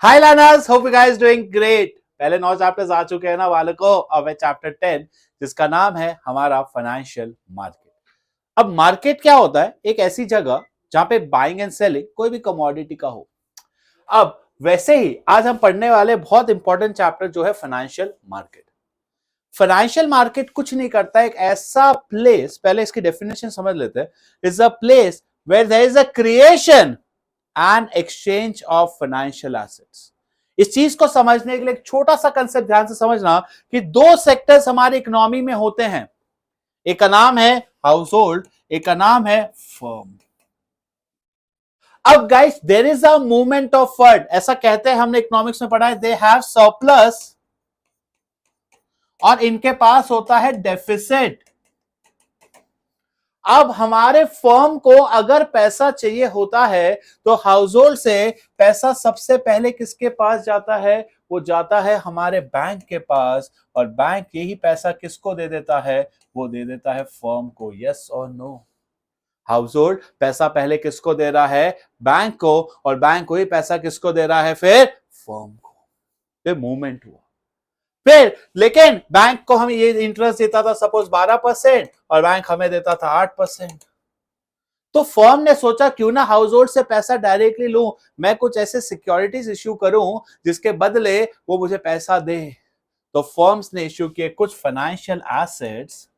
Hi learners, hope you guys doing great. पहले 9 chapters आ चुके हैं ना वालों को। अब है चैप्टर 10 जिसका नाम है हमारा फाइनेंशियल मार्केट। अब मार्केट क्या होता है? एक ऐसी जगह जहां पे बाइंग एंड सेलिंग कोई भी कमोडिटी का हो। अब वैसे ही आज हम पढ़ने वाले बहुत इंपॉर्टेंट चैप्टर जो है फाइनेंशियल मार्केट। फाइनेंशियल मार्केट कुछ नहीं करता, एक ऐसा प्लेस, पहले इसकी डेफिनेशन समझ लेते हैं। Is a place where there is a creation and exchange of financial assets. इस चीज को समझने के लिए एक छोटा सा कंसेप्ट ध्यान से समझना कि दो सेक्टर्स हमारी इकोनॉमी में होते हैं। एक का नाम है हाउस होल्ड, एक का नाम है फर्म। अब guys there is a movement of fund, ऐसा कहते हैं, हमने इकोनॉमिक्स में पढ़ा है, दे हैव सरप्लस और इनके पास होता है डेफिसिट। अब हमारे फर्म को अगर पैसा चाहिए होता है तो हाउस होल्ड से पैसा सबसे पहले किसके पास जाता है? वो जाता है हमारे बैंक के पास, और बैंक यही पैसा किसको दे देता है? वो दे देता है फर्म को। यस और नो? हाउस होल्ड पैसा पहले किसको दे रहा है? बैंक को, और बैंक वही पैसा किसको दे रहा है? फिर फर्म को। फिर मूवमेंट हुआ। फिर लेकिन बैंक को हम ये इंटरेस्ट देता था सपोज 12% और बैंक हमें देता था 8%। तो फर्म ने सोचा क्यों ना हाउस होल्ड से पैसा डायरेक्टली लूं, मैं कुछ ऐसे सिक्योरिटीज इश्यू करूं जिसके बदले वो मुझे पैसा दे। तो फर्म्स ने इश्यू किए कुछ फाइनेंशियल एसेट्स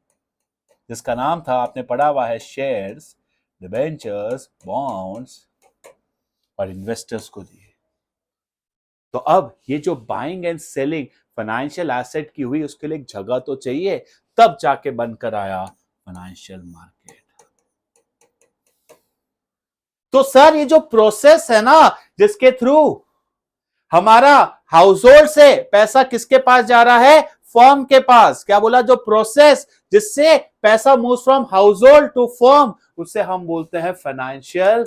जिसका नाम था, आपने पढ़ा हुआ है, शेयर्स, डिबेंचर्स, बॉन्ड्स, और इन्वेस्टर्स को दिए। तो अब ये जो buying and selling financial asset की हुई, उसके लिए एक जगह तो चाहिए, तब जाके बनकर आया फाइनेंशियल मार्केट। तो सर ये जो प्रोसेस है ना, जिसके थ्रू हमारा हाउस होल्ड से पैसा किसके पास जा रहा है? फर्म के पास। क्या बोला? जो प्रोसेस जिससे पैसा move from household to firm, उसे हम बोलते हैं फाइनेंशियल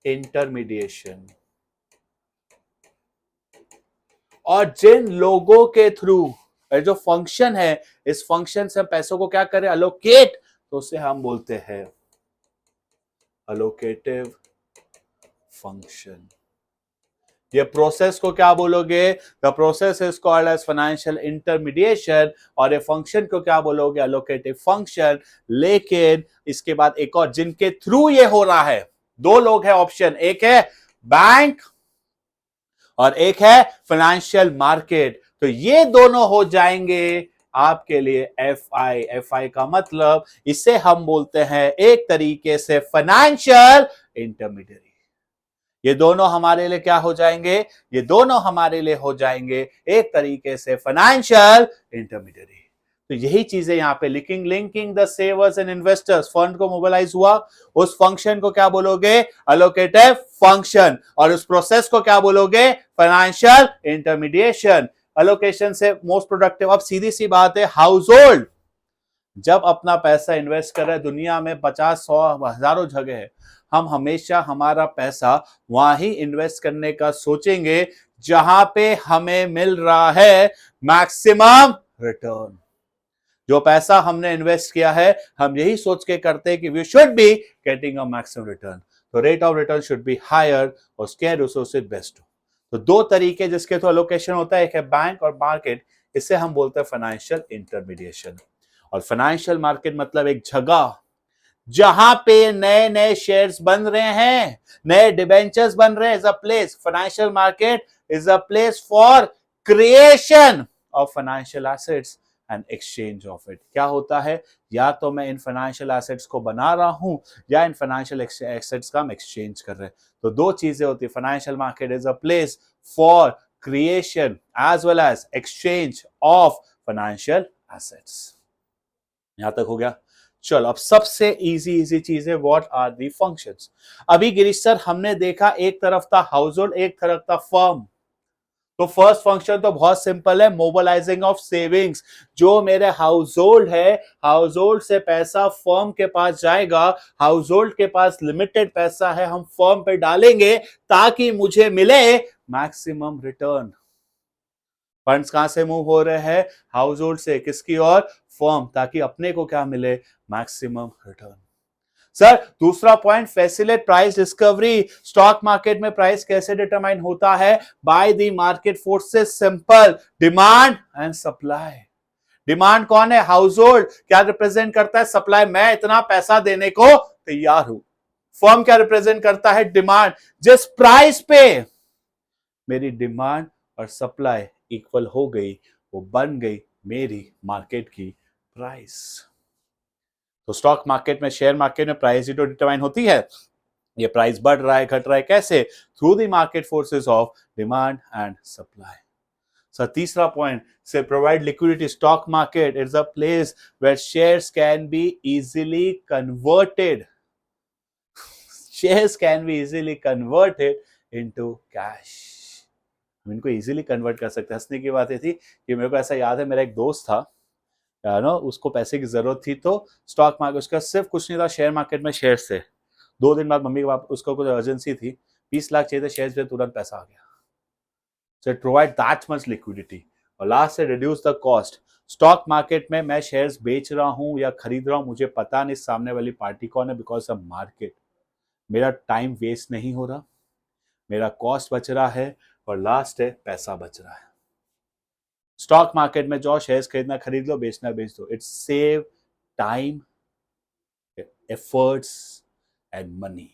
इंटरमीडिएशन। और जिन लोगों के थ्रू जो फंक्शन है, इस फंक्शन से हम पैसों को क्या करें? अलोकेट, तो उसे हम बोलते हैं अलोकेटिव फंक्शन। ये प्रोसेस को क्या बोलोगे? The process is called as financial intermediation, और ये फंक्शन को क्या बोलोगे? Allocative function. लेकिन इसके बाद एक और जिनके थ्रू ये हो रहा है, दो लोग हैं ऑप्शन, एक है बैंक और एक है फाइनेंशियल मार्केट। तो ये दोनों हो जाएंगे आपके लिए एफ आई का मतलब, इसे हम बोलते हैं एक तरीके से फाइनेंशियल इंटरमीडिएट। ये दोनों हमारे लिए क्या हो जाएंगे? ये दोनों हमारे लिए हो जाएंगे एक तरीके से फाइनेंशियल इंटरमीडियरी। तो यही चीजें यहां पे linking the सेवर्स and investors, fund को मोबिलाइज हुआ, उस फंक्शन को क्या बोलोगे? Allocative function. और उस प्रोसेस को क्या बोलोगे? Financial intermediation. अलोकेशन से मोस्ट प्रोडक्टिव। अब सीधी सी बात है, हाउस होल्ड जब अपना पैसा इन्वेस्ट कर रहे हैं, दुनिया में 50, 100, हजारों जगह है, हम हमेशा हमारा पैसा वहां ही इन्वेस्ट करने का सोचेंगे जहां पे हमें मिल रहा है मैक्सिमम रिटर्न। जो पैसा हमने इन्वेस्ट किया है, हम यही सोच के करते हैं कि we should be getting a maximum return. तो rate of return should be higher और स्केयर रिसोर्सेज बेस्ट हो। तो दो तरीके जिसके थ्रू एलोकेशन होता है, एक है बैंक और मार्केट। इसे हम बोलते हैं फाइनेंशियल इंटरमीडिएशन। और फाइनेंशियल मार्केट मतलब एक जगह जहां पे नए नए शेयर्स बन रहे हैं, नए डिबेंचर्स बन रहे हैं। Is a place, financial market is a place for creation of financial assets and exchange of it. क्या होता है? या तो मैं इन फाइनेंशियल एसेट्स को बना रहा हूं, या इन फाइनेंशियल एसेट्स का हम एक्सचेंज कर रहे हैं। तो दो चीजें होती है। Financial market is a place for creation as well as exchange of financial assets. यहां तक हो गया? चलो अब सबसे इजी चीज है, व्हाट आर दी फंक्शंस। अभी गिरीश सर हमने देखा एक तरफ था हाउस होल्ड, एक तरफ था फर्म। तो फर्स्ट फंक्शन तो बहुत सिंपल है, मोबिलाइजिंग ऑफ सेविंग्स। जो मेरे हाउस होल्ड है, हाउस होल्ड से पैसा फर्म के पास जाएगा। हाउस होल्ड के पास लिमिटेड पैसा है, हम फर्म पे डालेंगे ताकि मुझे मिले मैक्सिमम रिटर्न। फंड्स कहां से मूव हो रहे हैं? हाउस होल्ड से किसकी ओर? फर्म, ताकि अपने को क्या मिले? Maximum return. सर दूसरा point, facilitate price discovery. Stock market में प्राइस कैसे डिटरमाइन होता है? By the market forces. Simple, demand and supply. Demand कौन है? House hold. क्या रिप्रेजेंट करता है? सप्लाई, मैं इतना पैसा देने को तैयार हूं। फर्म क्या रिप्रेजेंट करता है? डिमांड। जिस प्राइस पे मेरी डिमांड और सप्लाई इक्वल हो गई, वो बन गई मेरी मार्केट की प्राइस। तो स्टॉक मार्केट में, शेयर मार्केट में प्राइस ही तो डिटरमाइन होती है। ये प्राइस बढ़ रहा है, घट रहा है, कैसे? Through the market forces of demand and supply. Sir तीसरा पॉइंट से, provide liquidity. Stock market is a place where shares can be easily converted. Shares can be easily converted into cash. हम इनको इजीली कन्वर्ट कर सकते हैं। हंसने की बात ये थी कि मेरे को ऐसा याद है, मेरा एक दोस्त था ना, उसको पैसे की जरूरत थी, तो स्टॉक मार्केट, उसका सिर्फ कुछ नहीं था, शेयर मार्केट में शेयर से 2 दिन बाद मम्मी के पास उसको कुछ अर्जेंसी थी, 20 लाख चाहिए थे शेयर पे, तुरंत पैसा आ गया। So it provide that much liquidity। और लास्ट से, reduce the cost। Stock market में मैं शेयर्स बेच रहा हूं या खरीद रहा हूं, मुझे पता नहीं सामने वाली पार्टी कौन है, बिकॉज ऑफ मार्केट। मेरा टाइम वेस्ट नहीं हो रहा, मेरा कॉस्ट बच रहा है, और लास्ट है, पैसा बच रहा है। स्टॉक मार्केट में जो शेयर्स खरीदना खरीद लो, बेचना बेच दो। It's save time, efforts and money.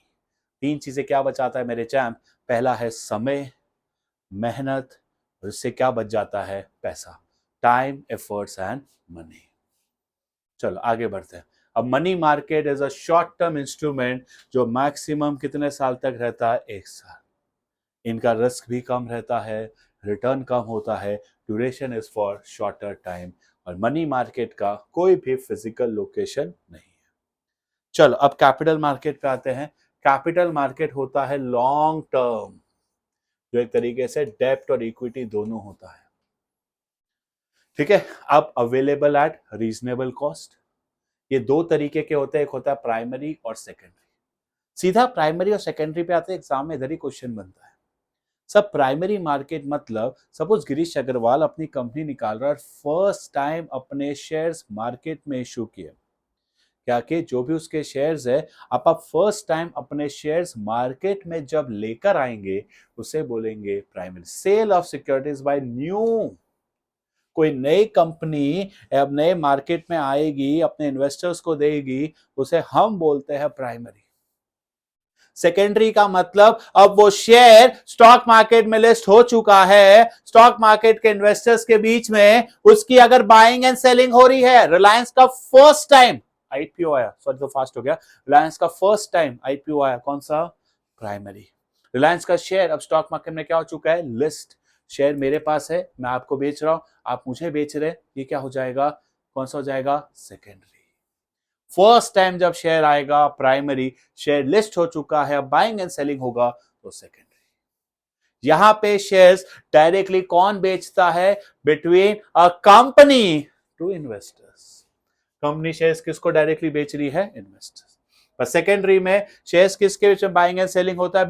3 चीजें क्या बचाता है मेरे चैम्प? पहला है समय, मेहनत, और इससे क्या बच जाता है? पैसा। Time, efforts and money. चलो आगे बढ़ते हैं। अब money market is a short term instrument जो मैक्सिमम कितने साल तक रहता है? 1 साल। इनका रिस्क भी कम रहता है, रिटर्न कम होता है, duration is for shorter time, और मनी मार्केट का कोई भी फिजिकल लोकेशन नहीं है। चलो अब कैपिटल मार्केट पे आते हैं। कैपिटल मार्केट होता है लॉन्ग टर्म, जो एक तरीके से डेब्ट और इक्विटी दोनों होता है। ठीक है, अब अवेलेबल एट रीजनेबल कॉस्ट। ये 2 तरीके के होते हैं, एक होता है प्राइमरी और सेकेंडरी। सीधा प्राइमरी और सेकेंडरी पे आते हैं, एग्जाम में इधर ही क्वेश्चन बनता है। सब प्राइमरी मार्केट मतलब, सपोज गिरीश अग्रवाल अपनी कंपनी निकाल रहा है, फर्स्ट टाइम अपने शेयर्स मार्केट में इशू किए, क्या कि जो भी उसके शेयर्स है, आप फर्स्ट टाइम अपने शेयर्स मार्केट में जब लेकर आएंगे, उसे बोलेंगे primary. Sale of securities by new, कोई नई कंपनी अब नए मार्केट में आएगी, अपने इन्वेस्टर्स को देगी, उसे हम बोलते हैं प्राइमरी। सेकेंडरी का मतलब, अब वो शेयर स्टॉक मार्केट में लिस्ट हो चुका है, स्टॉक मार्केट के इन्वेस्टर्स के बीच में उसकी अगर बाइंग एंड सेलिंग हो रही है। रिलायंस का फर्स्ट टाइम आईपीओ आया, सॉरी तो फास्ट हो गया, रिलायंस का फर्स्ट टाइम आईपीओ आया, कौन सा? प्राइमरी। रिलायंस का शेयर अब स्टॉक मार्केट में क्या हो चुका है? लिस्ट। शेयर मेरे पास है, मैं आपको बेच रहा हूं, आप मुझे बेच रहे, ये क्या हो जाएगा? कौन सा हो जाएगा? सेकेंडरी। फर्स्ट टाइम जब शेयर आएगा प्राइमरी, शेयर लिस्ट हो चुका है, अब बाइंग एंड सेलिंग होगा तो सेकेंडरी। यहां पे शेयर्स डायरेक्टली कौन बेचता है? Between a company to investors. Company shares किसको डायरेक्टली बेच रही है? इन्वेस्टर्स। पर सेकेंडरी में शेयर्स किसके बीच में बाइंग एंड सेलिंग होता है?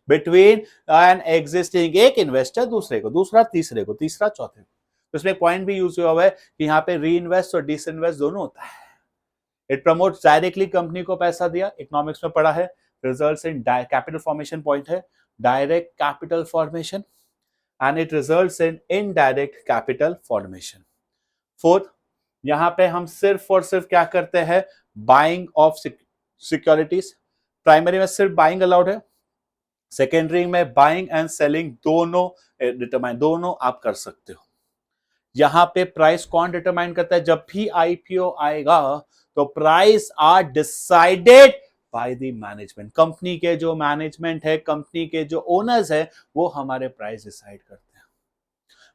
बिटवीन एन एग्जिस्टिंग, एक इन्वेस्टर दूसरे को, दूसरा तीसरे को, तीसरा चौथे को। तो इसमें पॉइंट भी यूज हुआ है कि यहाँ पे री इन्वेस्ट और डिसइन्वेस्ट दोनों होता है। इट प्रमोट्स डायरेक्टली, कंपनी को पैसा दिया, इकोनॉमिक्स में पढ़ा है, results in capital formation, point है direct capital formation, and it results in indirect capital formation. Fourth, यहां पे हम सिर्फ और सिर्फ क्या करते हैं? Buying of securities. प्राइमरी में सिर्फ बाइंग अलाउड है, सेकेंडरी में बाइंग एंड सेलिंग दोनों डिटरमाइन, दोनों आप कर सकते हो। यहां पे प्राइस कौन डिटरमाइन करता है? जब भी आईपीओ आएगा तो price are decided by the management. Company के जो मैनेजमेंट है, कंपनी के जो ओनर्स है, वो हमारे प्राइस डिसाइड करते हैं।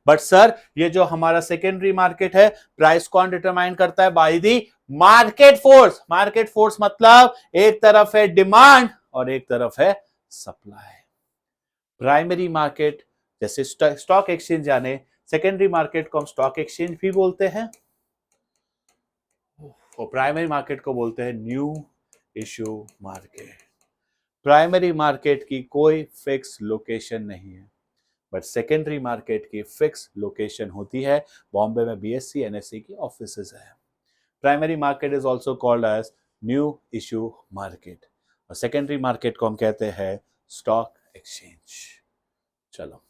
बट सर ये जो हमारा सेकेंडरी मार्केट है, प्राइस कौन डिटरमाइन करता है? By the market force. Market force मतलब एक तरफ है डिमांड और एक तरफ है सप्लाई। प्राइमरी मार्केट जैसे स्टॉक एक्सचेंज, यानी सेकेंडरी मार्केट को हम स्टॉक एक्सचेंज भी बोलते हैं, और प्राइमरी मार्केट को बोलते हैं new issue market. Primary market की कोई फिक्स लोकेशन नहीं है, बट सेकेंडरी मार्केट की फिक्स लोकेशन होती है। बॉम्बे में बीएससी एनएससी की ऑफिसेज है। Primary market is also called as new issue market, और सेकेंडरी मार्केट को हम कहते हैं स्टॉक एक्सचेंज। चलो,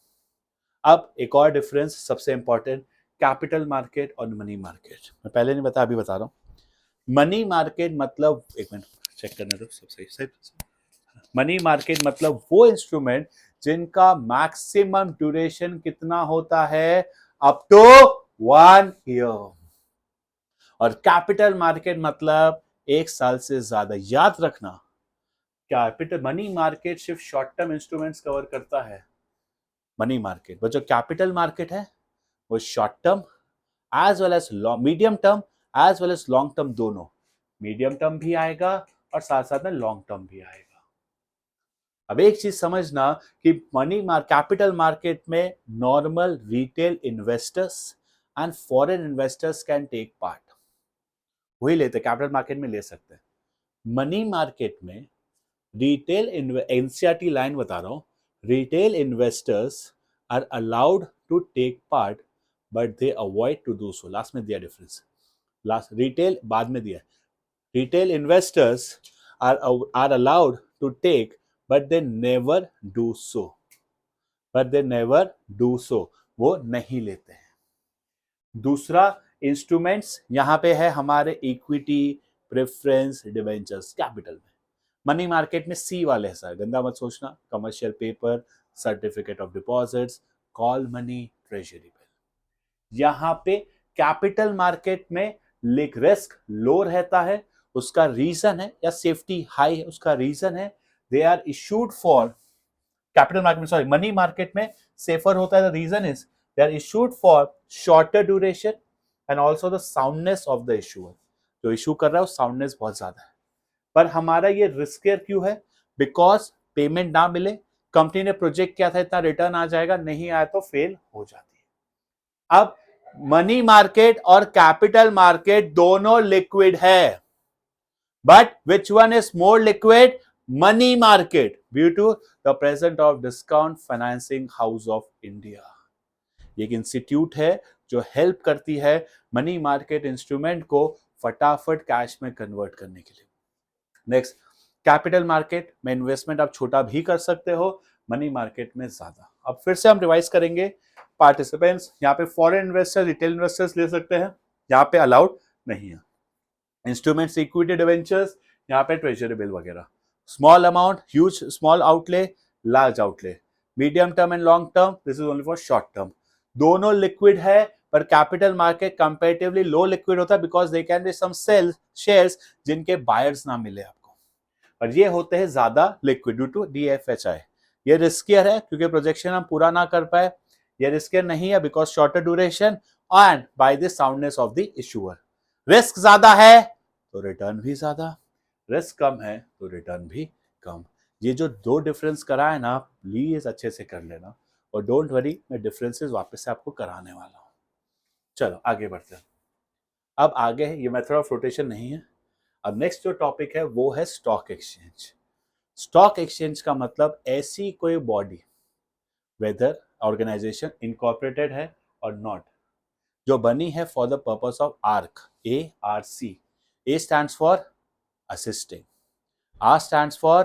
अब एक और डिफरेंस सबसे इंपॉर्टेंट, कैपिटल मार्केट और मनी मार्केट। मैं पहले नहीं बताया, अभी बता रहा हूं। मनी मार्केट मतलब, एक मिनट चेक करने दो, सब सही सही। मनी मार्केट मतलब वो इंस्ट्रूमेंट जिनका मैक्सिमम ड्यूरेशन कितना होता है, अप टू 1 ईयर। और कैपिटल मार्केट मतलब 1 साल से ज्यादा। याद रखना, कैपिटल मनी मार्केट सिर्फ शॉर्ट टर्म इंस्ट्रूमेंट्स कवर करता है, मनी मार्केट। वो जो कैपिटल मार्केट है वो short term as well as medium term as well as long term, दोनों। मीडियम टर्म भी आएगा और साथ साथ में लॉन्ग टर्म भी आएगा। अब एक चीज समझना कि कैपिटल मार्केट में normal retail investors and foreign investors can take part, वही लेते कैपिटल मार्केट में ले सकते हैं। मनी मार्केट में रिटेल एनसीईआरटी लाइन बता रहा हूं, retail investors are allowed to take part but they avoid to do so. Last में दिया डिफरेंस, लास्ट रिटेल बाद में दिया। Retail investors are allowed to take but they never do so, but they never do सो, वो नहीं लेते हैं। दूसरा इंस्ट्रूमेंट्स यहां पे है हमारे इक्विटी, प्रेफरेंस, डिबेंचर्स कैपिटल में। मनी मार्केट में सी वाले है सर, गंदा मत सोचना, commercial paper, certificate of deposits, call money, treasury bill. यहां पे कैपिटल मार्केट में रिस्क लो रहता है, उसका रीजन है, या सेफ्टी हाई है, उसका रीजन है they are issued for, capital market में सॉरी मनी मार्केट में सेफर होता है, the reason is they are issued for shorter duration and also the soundness of the issuer. जो इशू कर रहा है वो साउंडनेस बहुत ज्यादा है। पर हमारा ये रिस्कियर क्यों है? बिकॉज पेमेंट ना मिले, कंपनी ने प्रोजेक्ट किया था इतना रिटर्न आ जाएगा, नहीं आया तो फेल हो जाती है। अब मनी मार्केट और कैपिटल मार्केट दोनों लिक्विड है, but which one is more liquid? Money market, due to the present of discount financing house of India. एक इंस्टीट्यूट है जो हेल्प करती है मनी मार्केट इंस्ट्रूमेंट को फटाफट कैश में कन्वर्ट करने के लिए। नेक्स्ट, कैपिटल मार्केट में इन्वेस्टमेंट आप छोटा भी कर सकते हो, मनी मार्केट में ज्यादा। अब फिर से हम रिवाइज करेंगे पार्टिसिपेंट्स। यहाँ पे फॉरेन इन्वेस्टर, रिटेल इन्वेस्टर्स ले सकते हैं, यहाँ पे अलाउड नहीं है। इंस्ट्रूमेंट्स, इक्विटी, डिवेंचर्स, यहाँ पे ट्रेजरी बिल वगैरह। Small amount, huge small outlay, large outlay. Medium term and long term, this is only for short term. दोनों लिक्विड है, पर capital market comparatively low liquid होता है because they can be some sale shares जिनके buyers ना मिले आपको, और ये होते हैं ज्यादा लिक्विड ड्यू टू DFHI। ये रिस्कियर है क्योंकि प्रोजेक्शन हम पूरा ना कर पाए, ये रिस्कियर नहीं है because shorter duration and by the soundness of the issuer. Risk ज्यादा है तो रिटर्न भी ज्यादा, रिस्क कम है तो रिटर्न भी कम। ये जो दो डिफरेंस करा है ना, प्लीज अच्छे से कर लेना, और डोंट वरी, मैं डिफरेंसेस वापस से आपको कराने वाला हूं। चलो आगे बढ़ते हैं। अब आगे है, ये मेथड ऑफ रोटेशन नहीं है। अब नेक्स्ट जो टॉपिक है वो है स्टॉक एक्सचेंज। स्टॉक एक्सचेंज का मतलब ऐसी कोई बॉडी, वेदर ऑर्गेनाइजेशन इनकॉर्पोरेटेड है और नॉट, जो बनी है for the purpose of ARC, ARC। A stands for assisting, R stands for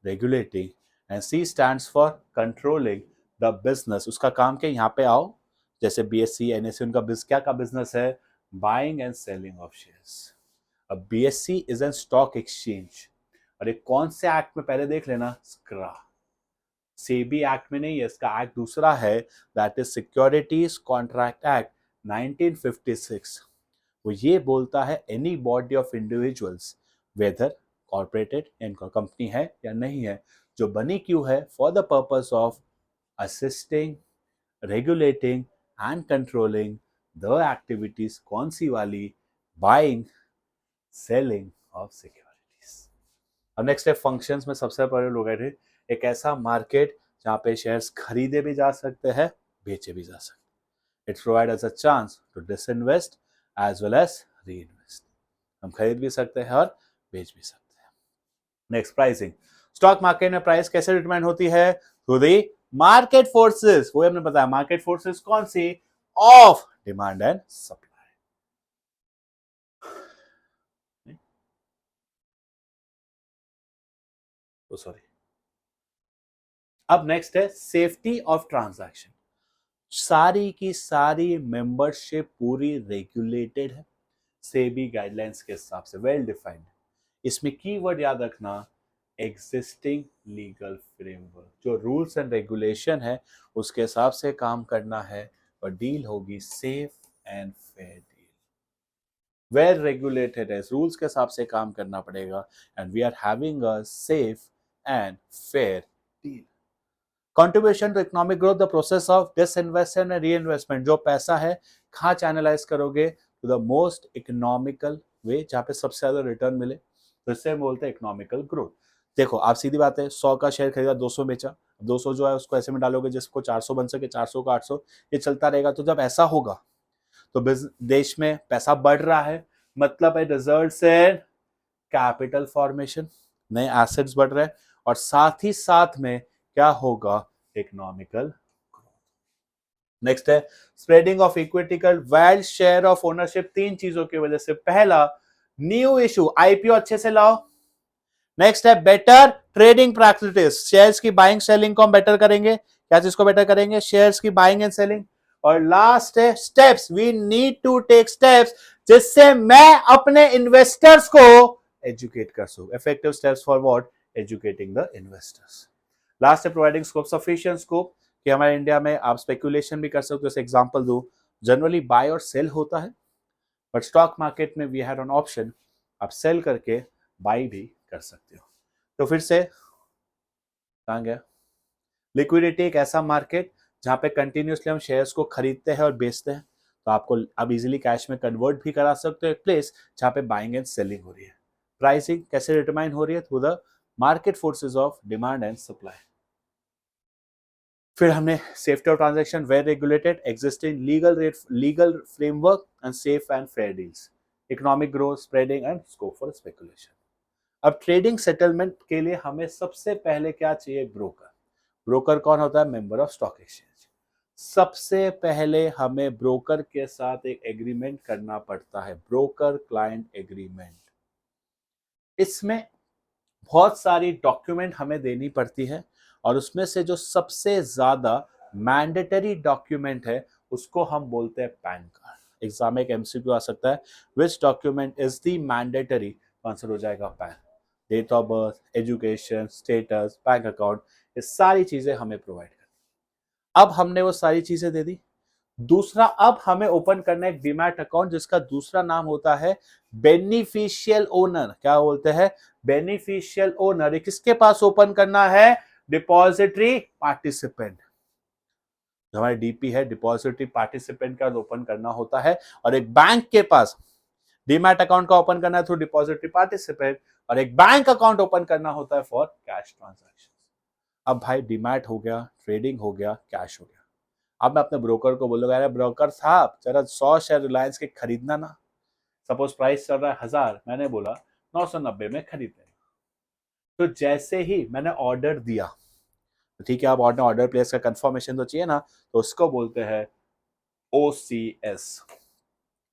regulating and C stands for controlling the business। उसका काम क्या, यहाँ पे आओ, जैसे BSE, NSE, उनका क्या का बिजनेस है? Buying and selling of shares. अब BSE is an stock exchange, और ये कौन से एक्ट में पहले देख लेना, स्क्रा। सेबी एक्ट में नहीं है, इसका एक्ट दूसरा है, that is securities contract act 1956। वो ये बोलता है any body of individuals, whether corporated company है या नहीं है, जो बनी क्यों है, for the purpose of assisting, regulating and controlling the activities, कौन सी वाली? Buying, selling of securities. अब नेक्स्ट है फंक्शंस में सबसे पहले लोग थे, एक ऐसा मार्केट जहां पे शेयर्स खरीदे भी जा सकते हैं, बेचे भी जा सकते हैं। It's provide us a chance to disinvest as well as reinvest. हम खरीद भी सकते हैं और बेच भी सकते हैं। Next, pricing. स्टॉक मार्केट में प्राइस कैसे डिटरमाइन होती है? Through the market forces. वो हमने बताया, मार्केट फोर्सेस कौन सी? Of demand and supply. Sorry. अब नेक्स्ट है सेफ्टी ऑफ ट्रांजैक्शन। सारी की सारी मेंबरशिप पूरी रेगुलेटेड है सेबी गाइडलाइंस के हिसाब से, वेल डिफाइंड। इसमें कीवर्ड याद रखना, एग्जिस्टिंग लीगल फ्रेमवर्क, जो रूल्स एंड रेगुलेशन है उसके हिसाब से काम करना है, और डील होगी safe and fair deal, well regulated है, रूल्स के हिसाब से काम करना पड़ेगा, and we are having a safe and fair deal. Contribution to economic growth, the process of disinvestment and reinvestment, जो पैसा है कहाँ चैनलाइज करोगे, to the most economical way, जहाँ पे सबसे ज्यादा रिटर्न मिले, तो इससे हम बोलते हैं इकोनॉमिकल ग्रोथ। देखो आप सीधी बात है, 100 का शेयर खरीदा, 200 बेचा, 200 जो है उसको ऐसे में डालोगे जिसको 400 बन सके, 400 का 800, ये चलता रहेगा। तो जब ऐसा होगा तो देश में पैसा बढ़ रहा है, मतलब है रिजल्ट से कैपिटल फॉर्मेशन, नए एसेट्स बढ़ रहे हैं, और साथ ही साथ में क्या होगा, इकोनॉमिकल। नेक्स्ट है spreading of equitable wild share of ownership, तीन चीजों की वजह से। पहला, न्यू इशू, आईपीओ अच्छे से लाओ। नेक्स्ट है बेटर ट्रेडिंग प्रैक्टिस, शेयर्स की बाइंग सेलिंग को हम बेटर करेंगे। क्या चीज को बेटर करेंगे, शेयर्स की बाइंग एंड सेलिंग। और लास्ट है steps, we need to take steps जिससे मैं अपने इन्वेस्टर्स को एजुकेट कर सकूं। Effective steps for what, educating the investors. Last है प्रोवाइडिंग स्कोप, सफिशिएंट स्कोप, कि हमारे इंडिया में आप स्पेकुलेशन भी कर सकते हो। जैसे एग्जांपल दूं, जनरली बाय और सेल होता है, बट स्टॉक मार्केट में वी हैड एन ऑप्शन, आप सेल करके बाय भी कर सकते हो। तो फिर से कहां गया, लिक्विडिटी एक ऐसा मार्केट जहां पे कंटिन्यूसली हम शेयर्स को खरीदते हैं और बेचते हैं, तो आपको अब इजीली कैश में कन्वर्ट भी करा सकते हो। एक प्लेस जहां पे बाइंग एंड सेलिंग हो रही है। प्राइसिंग कैसे डिटरमाइन हो रही है, through the market forces of demand and supply. फिर हमने safety of transaction, well regulated, existing legal framework and safe and fair deals, economic growth, spreading and scope for speculation. अब ट्रेडिंग सेटलमेंट के लिए हमें सबसे पहले क्या चाहिए, ब्रोकर। ब्रोकर कौन होता है, मेंबर ऑफ स्टॉक एक्सचेंज। सबसे पहले हमें ब्रोकर के साथ एक एग्रीमेंट करना पड़ता है, ब्रोकर क्लाइंट एग्रीमेंट। इसमें बहुत सारी डॉक्यूमेंट हमें देनी पड़ती है, और उसमें से जो सबसे ज्यादा मैंडेटरी डॉक्यूमेंट है उसको हम बोलते हैं पैन कार्ड। एग्जाम में एक एमसीक्यू आ सकता है, which document is the mandatory, answer हो जाएगा PAN. Date of birth, education status, bank account, ये सारी चीजें हमें प्रोवाइड करनी। अब हमने वो सारी चीजें दे दी। दूसरा, अब हमें ओपन करना है एक डीमैट अकाउंट, जिसका दूसरा नाम होता है बेनिफिशियल ओनर। क्या बोलते हैं, बेनिफिशियल ओनर। किसके पास ओपन करना है, डिपॉजिटरी पार्टिसिपेंट। जो हमारे डीपी है, डिपॉजिटरी पार्टिसिपेंट का ओपन करना होता है। और एक बैंक के पास डीमैट अकाउंट का ओपन करना है थ्रू डिपॉजिटरी पार्टिसिपेंट, और एक बैंक अकाउंट ओपन करना होता है फॉर कैश ट्रांजैक्शन। अब भाई डीमैट हो गया, ट्रेडिंग हो गया, कैश हो गया। अब मैं अपने ब्रोकर को बोलूंगा, अरे ब्रोकर साहब जरा 100 शेयर रिलायंस के खरीदना ना। सपोज प्राइस चल रहा है 1000, मैंने बोला 990 में खरीद लेना। तो जैसे ही मैंने ऑर्डर दिया, तो ठीक है, आप ऑर्डर प्लेस का कंफर्मेशन तो चाहिए ना, तो उसको बोलते हैं OCS।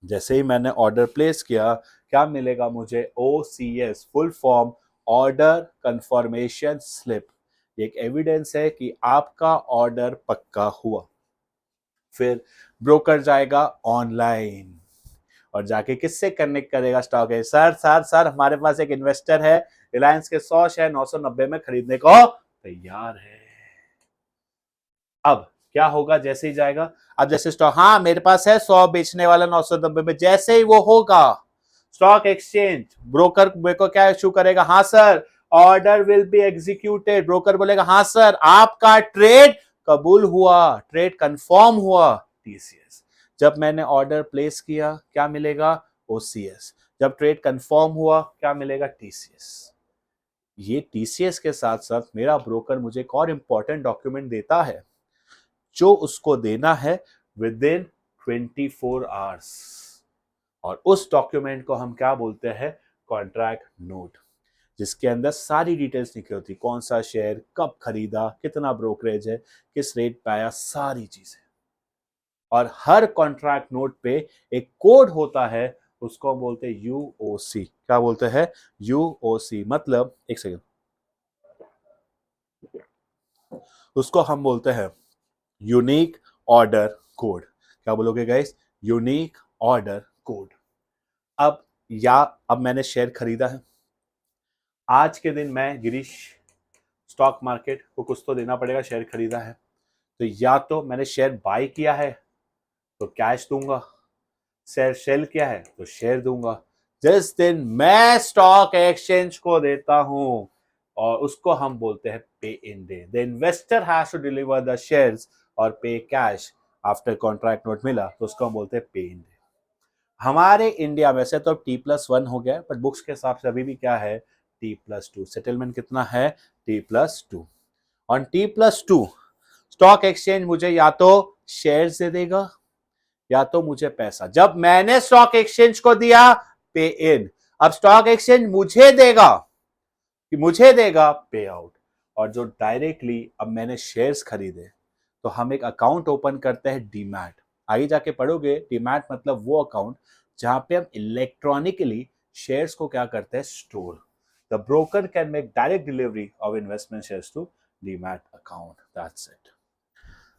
जैसे ही मैंने ऑर्डर प्लेस किया, क्या मिलेगा मुझे, OCS, full form order confirmation slip. एक एविडेंस है कि आपका ऑर्डर पक्का हुआ। फिर ब्रोकर जाएगा ऑनलाइन और जाके किससे कनेक्ट करेगा, स्टॉक है, सर सर सर हमारे पास एक इन्वेस्टर है, रिलायंस के 100 शेयर 990 में खरीदने को तैयार है। अब क्या होगा, जैसे ही जाएगा, अब जैसे स्टॉक, हाँ मेरे पास है 100 बेचने वाला 990 में, जैसे ही वो होगा स्टॉक एक्सचेंज ब्रोकर मेरे को क्या इशू करेगा, हाँ sir order will be executed. Broker बोलेगा हाँ सर आपका ट्रेड कबूल हुआ, ट्रेड कंफर्म हुआ, TCS। जब मैंने ऑर्डर प्लेस किया क्या मिलेगा, OCS। जब ट्रेड कंफर्म हुआ क्या मिलेगा, TCS। ये TCS के साथ साथ मेरा ब्रोकर मुझे एक और इंपॉर्टेंट डॉक्यूमेंट देता है, जो उसको देना है विद इन 24 आवर्स, और उस डॉक्यूमेंट को हम क्या बोलते हैं, कॉन्ट्रैक्ट नोट, जिसके अंदर सारी डिटेल्स लिखी होती, कौन सा शेयर कब खरीदा, कितना ब्रोकरेज है, किस रेट पे आया, सारी चीजें। और हर कॉन्ट्रैक्ट नोट पे एक कोड होता है, उसको हम बोलते हैं UOC। क्या बोलते हैं, UOC। मतलब एक सेकेंड, उसको हम बोलते हैं यूनिक ऑर्डर कोड। क्या बोलोगे गाइस? Unique order code. अब अब मैंने शेयर खरीदा है, आज के दिन मैं गिरीश स्टॉक मार्केट को कुछ तो देना पड़ेगा, शेयर खरीदा है, तो या तो मैंने शेयर बाय किया है तो कैश दूंगा, शेयर सेल किया है तो शेयर दूंगा। जिस दिन मैं स्टॉक एक्सचेंज को देता हूं और उसको हम बोलते हैं pay in day, the investor has to deliver the shares और pay cash after contract note मिला तो उसको हम बोलते हैं पे इन डे। हमारे इंडिया में से तो T+1 हो गया, बट बुक्स के हिसाब से अभी भी क्या है? T+2। सेटलमेंट कितना है? T+2। On T+2 stock exchange मुझे या तो शेयर दे देगा या तो मुझे पैसा। जब मैंने स्टॉक एक्सचेंज को दिया पे इन, अब स्टॉक एक्सचेंज मुझे देगा पे आउट। और जो डायरेक्टली अब मैंने शेयर्स खरीदे तो हम एक अकाउंट ओपन करते हैं डीमैट। आगे जाके पढ़ोगे डीमैट मतलब वो अकाउंट जहां पे हम इलेक्ट्रॉनिकली शेयर्स को क्या करते हैं? Store. The broker can make direct delivery of investment shares to demat account. That's it.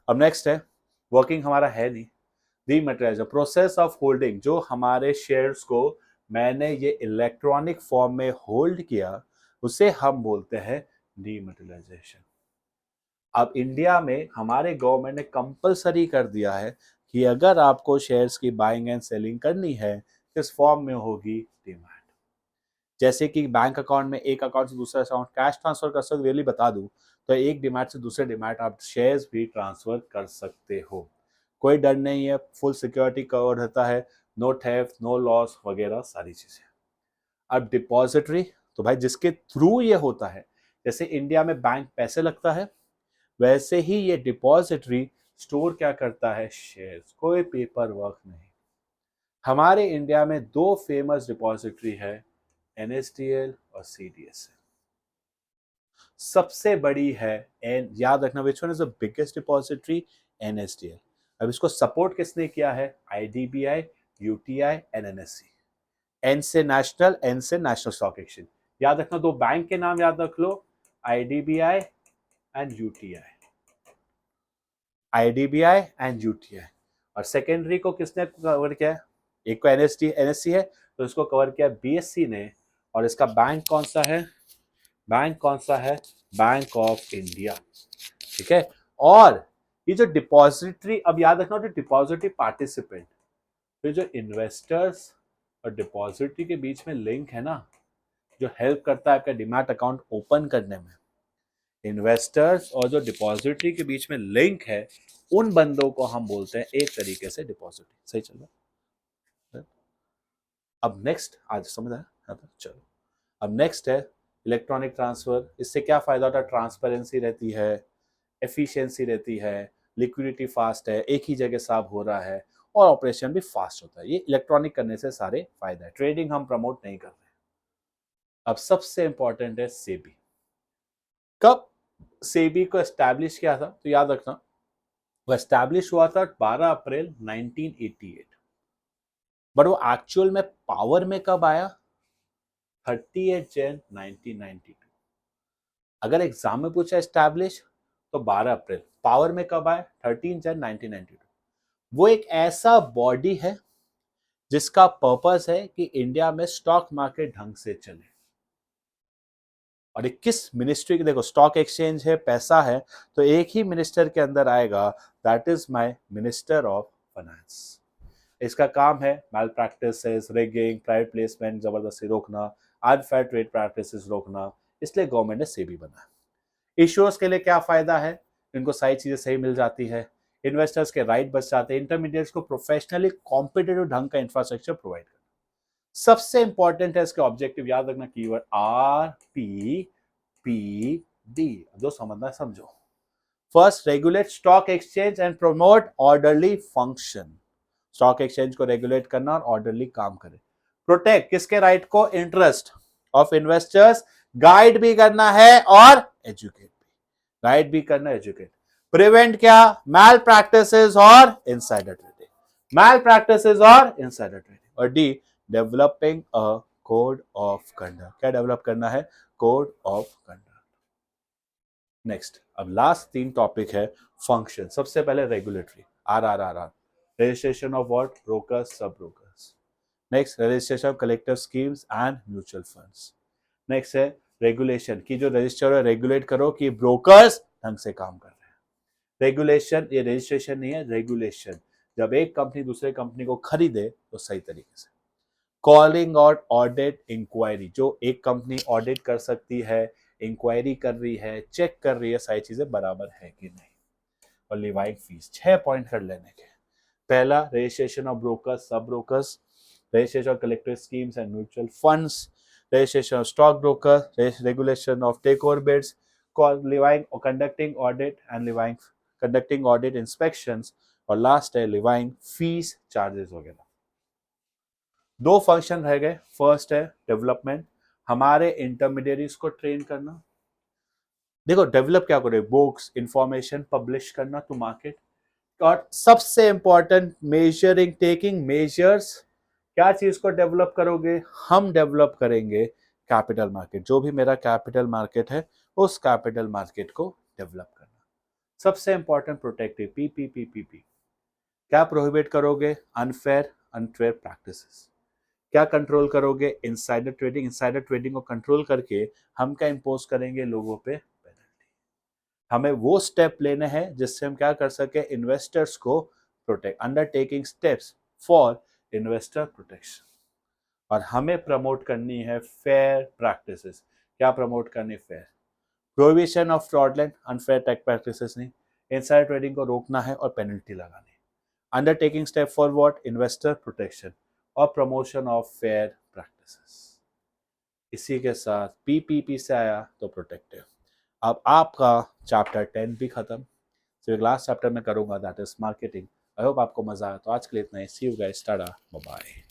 अब नेक्स्ट है, वर्किंग हमारा है नहीं, डीमैटेरियलाइज, प्रोसेस ऑफ होल्डिंग। जो हमारे शेयर्स को मैंने ये इलेक्ट्रॉनिक फॉर्म में होल्ड किया उसे हम बोलते हैं डीमैटेरियलाइजेशन। अब इंडिया में हमारे गवर्नमेंट ने कंपलसरी कर दिया है कि अगर आपको शेयर्स की बाइंग एंड सेलिंग करनी है किस फॉर्म में होगी? डीमैट। जैसे कि बैंक अकाउंट में एक अकाउंट से दूसरा अकाउंट कैश ट्रांसफर कर सकते, रियली बता दूं तो एक डीमैट से दूसरे डीमैट आप शेयर्स भी ट्रांसफर कर सकते हो, कोई डर नहीं है, फुल सिक्योरिटी कवर रहता है, नो थेफ्ट, नो लॉस वगैरह सारी चीजें। अब डिपॉजिटरी, तो भाई जिसके थ्रू ये होता है, जैसे इंडिया में बैंक पैसे लगता है वैसे ही ये डिपॉजिटरी स्टोर क्या करता है? शेयर्स। कोई पेपर वर्क नहीं। हमारे इंडिया में दो फेमस डिपॉजिटरी है, NSDL और CDSL। सबसे बड़ी है एन, याद रखना which one is the biggest depository? NSDL। अब इसको सपोर्ट किसने किया है? IDBI, UTI एंड NSE। एन से नेशनल, एन से नेशनल स्टॉक एक्सचेंज। याद रखना, दो बैंक के नाम याद रख लो, IDBI एंड UTI। IDBI एंड UTI। और सेकेंडरी को किसने कवर किया है? एक को NSE है तो इसको कवर किया BSE ने। और इसका बैंक कौन सा है? बैंक कौन सा है? Bank of India. ठीक है। और ये जो डिपॉजिटरी, अब याद रखना, जो डिपॉजिटरी पार्टिसिपेंट, तो जो इन्वेस्टर्स और डिपॉजिटरी के बीच में लिंक है ना, जो हेल्प करता है आपका डीमैट अकाउंट ओपन करने में, इन्वेस्टर्स और जो डिपॉजिटरी के बीच में लिंक है, उन बंदों को हम बोलते हैं एक तरीके से डिपॉजिटरी। सही चल रहा है? अब नेक्स्ट आज समझ आया? चलो, अब नेक्स्ट है इलेक्ट्रॉनिक ट्रांसफर। इससे क्या फायदा होता है? ट्रांसपेरेंसी रहती है, एफिशिएंसी रहती है, लिक्विडिटी फास्ट है, एक ही जगह साफ हो रहा है और ऑपरेशन भी फास्ट होता है। ये इलेक्ट्रॉनिक करने से सारे फायदा है। ट्रेडिंग हम प्रमोट नहीं कर रहे। अब सबसे इंपॉर्टेंट है सेबी। कब सेबी को एस्टैब्लिश किया था? तो याद रखना, वो एस्टैब्लिश हुआ था 12 अप्रैल 1988, बट वो एक्चुअल में पावर में कब आया? 38 जन 1992। अगर एग्जाम में पूछा एस्टैब्लिश तो 12 अप्रैल, पावर में कब आया? 13 जन 1992। वो एक ऐसा बॉडी है जिसका पर्पस है कि इंडिया में स्टॉक मार्केट ढंग से चले। और ये किस मिनिस्ट्री के, देखो स्टॉक एक्सचेंज है, पैसा है, तो एक ही मिनिस्टर के अंदर आएगा, that is my minister of finance. इसका काम है मैल प्रैक्टिसेस, रिगिंग, प्राइवेट प्लेसमेंट जबरदस्ती रोकना, अनफेयर ट्रेड प्रैक्टिसेस रोकना, इसलिए गवर्नमेंट ने सेबी बनाया। इश्यूअर्स के लिए क्या फायदा है? इनको सारी चीजें सही मिल जाती है, इन्वेस्टर्स के राइट बच जाते हैं, इंटरमीडिएट्स को प्रोफेशनली कॉम्पिटिटिव ढंग का इंफ्रास्ट्रक्चर प्रोवाइड करना। सबसे इंपॉर्टेंट है इसके ऑब्जेक्टिव, याद रखना कीवर्ड RPPD। जो समझना समझो। First, regulate stock exchange and promote orderly function. Stock exchange को रेगुलेट करना और ऑर्डरली काम करे। प्रोटेक्ट किसके राइट को? Interest of investors. गाइड भी करना है और एजुकेट भी, गाइड भी करना, एजुकेट। प्रिवेंट क्या? मैल प्रैक्टिसेस और इनसाइडर ट्रेडिंग, मैल प्रैक्टिसेस और इनसाइडर ट्रेडिंग। और D, developing a code of conduct. क्या डेवलप करना है? Code of conduct. नेक्स्ट, अब लास्ट 3 टॉपिक है फंक्शन। सबसे पहले regulatory, RRRR, registration of what, brokers, sub brokers. Next, registration of collective schemes and mutual funds. Next है regulation, की जो रजिस्टर है रेगुलेट करो कि ब्रोकर्स ढंग से काम कर रहे हैं। रेगुलेशन, ये रजिस्ट्रेशन नहीं है, रेगुलेशन, जब एक कंपनी दूसरे कंपनी को खरीदे तो सही तरीके से। कॉलिंग आउट ऑडिट इंक्वायरी, जो एक कंपनी ऑडिट कर सकती है, इंक्वायरी कर रही है, चेक कर रही है सारी चीजें बराबर है कि नहीं। और लिवाइंग फीस, 6 पॉइंट कर लेने के। पहला, registration of brokers, sub brokers, registration of collective schemes and mutual funds, registration of stockbroker, regulation of takeover bids, levying or conducting audit and levying conducting audit inspections, और लास्ट है levying fees charges वगैरह। 2 function रह गए। First है development, हमारे intermediaries को train करना। देखो डेवलप क्या करो, बुक्स, इंफॉर्मेशन पब्लिश करना टू मार्केट। और सबसे इंपॉर्टेंट मेजरिंग, टेकिंग मेजर्स। क्या चीज को डेवलप करोगे, हम डेवलप करेंगे कैपिटल मार्केट। जो भी मेरा कैपिटल मार्केट है उस कैपिटल मार्केट को डेवलप करना। सबसे इंपॉर्टेंट प्रोटेक्टिव, पीपीपीपीपी। क्या प्रोहिबिट करोगे, अनफेयर प्रैक्टिसेस। क्या कंट्रोल करोगे, इनसाइडर ट्रेडिंग। इनसाइडर ट्रेडिंग को कंट्रोल करके हम क्या इंपोज करेंगे लोगों पे, पेनल्टी। हमें वो स्टेप लेने हैं जिससे हम क्या कर सके, इन्वेस्टर्स को protect, undertaking steps for investor protection. और हमें प्रमोट करनी है फेयर प्रैक्टिसेस। क्या प्रमोट करनी, fair. Prohibition of fraudulent, unfair take practices नहीं, इनसाइडर ट्रेडिंग को रोकना है और पेनल्टी लगानी। Undertaking step for what, investor protection और प्रमोशन ऑफ फेयर प्रैक्टिसेस। इसी के साथ पीपीपी से आया तो प्रोटेक्टिव। अब आपका चैप्टर 10 भी खत्म। सिर्फ लास्ट चैप्टर में करूंगा, that is marketing. I hope आपको मजा आया। तो आज के लिए इतना ही। See you guys, tata, bye bye.